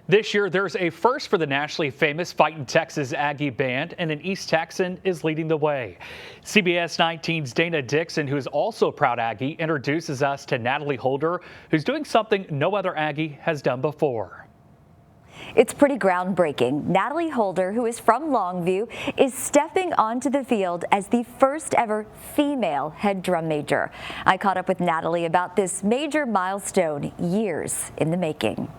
This year, there's a first for the nationally famous Fightin' Texas Aggie Band, and an East Texan is leading the way. CBS 19's Dana Dixon, who is also a proud Aggie, introduces us to Natalie Holder, who's doing something no other Aggie has done before. It's pretty groundbreaking. Natalie Holder, who is from Longview, is stepping onto the field as the first ever female head drum major. I caught up with Natalie about this major milestone, years in the making.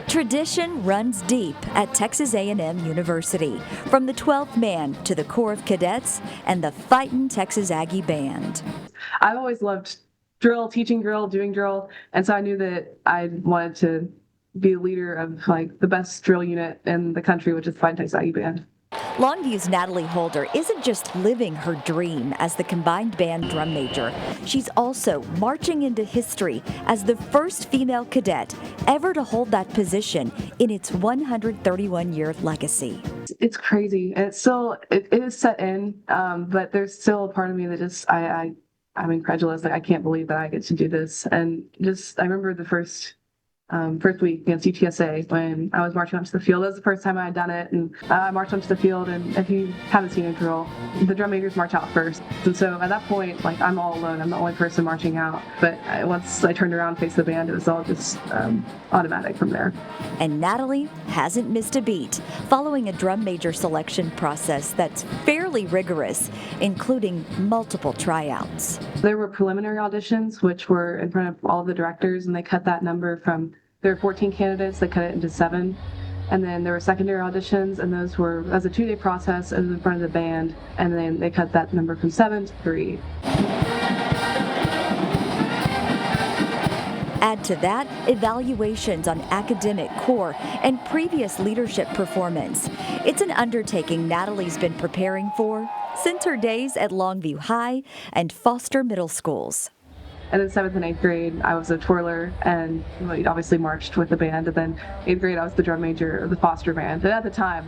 Tradition runs deep at Texas A&M University, from the 12th man to the Corps of Cadets and the Fightin' Texas Aggie Band. I've always loved drill, teaching drill, doing drill, and so I knew that I wanted to be a leader of the best drill unit in the country, which is the Fightin' Texas Aggie Band. Longview's Natalie Holder isn't just living her dream as the combined band drum major. She's also marching into history as the first female cadet ever to hold that position in its 131-year legacy. It's crazy, and it is set in, but there's still a part of me that just I'm incredulous. I can't believe that I get to do this. And I remember the first week against UTSA when I was marching onto the field. That was the first time I had done it, and I marched onto the field, and if you haven't seen a drill, the drum majors march out first. And so at that point, I'm all alone. I'm the only person marching out. But once I turned around and faced the band, it was all just automatic from there. And Natalie hasn't missed a beat, following a drum major selection process that's fairly rigorous, including multiple tryouts. There were preliminary auditions, which were in front of all the directors, and they cut that number from, there were 14 candidates, they cut it into 7. And then there were secondary auditions, and those were, as a 2-day process, and in front of the band, and then they cut that number from 7 to 3. Add to that evaluations on academic core and previous leadership performance. It's an undertaking Natalie's been preparing for since her days at Longview High and Foster Middle Schools. And in 7th and 8th grade, I was a twirler, and we obviously marched with the band. And then 8th grade, I was the drum major of the Foster band. And at the time,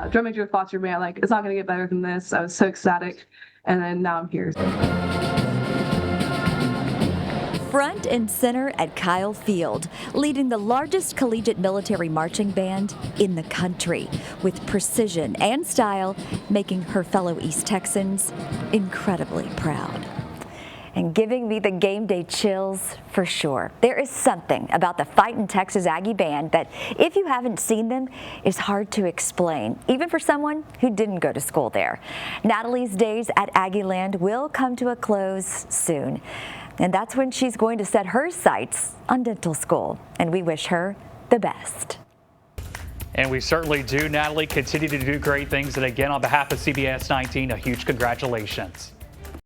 drum major of the Foster band, it's not going to get better than this. I was so ecstatic. And then now I'm here. Front and center at Kyle Field, leading the largest collegiate military marching band in the country, with precision and style, making her fellow East Texans incredibly proud. And giving me the game day chills for sure. There is something about the Fightin' Texas Aggie Band that, if you haven't seen them, is hard to explain, even for someone who didn't go to school there. Natalie's days at Aggieland will come to a close soon. And that's when she's going to set her sights on dental school. And we wish her the best. And we certainly do, Natalie. Continue to do great things. And again, on behalf of CBS 19, a huge congratulations.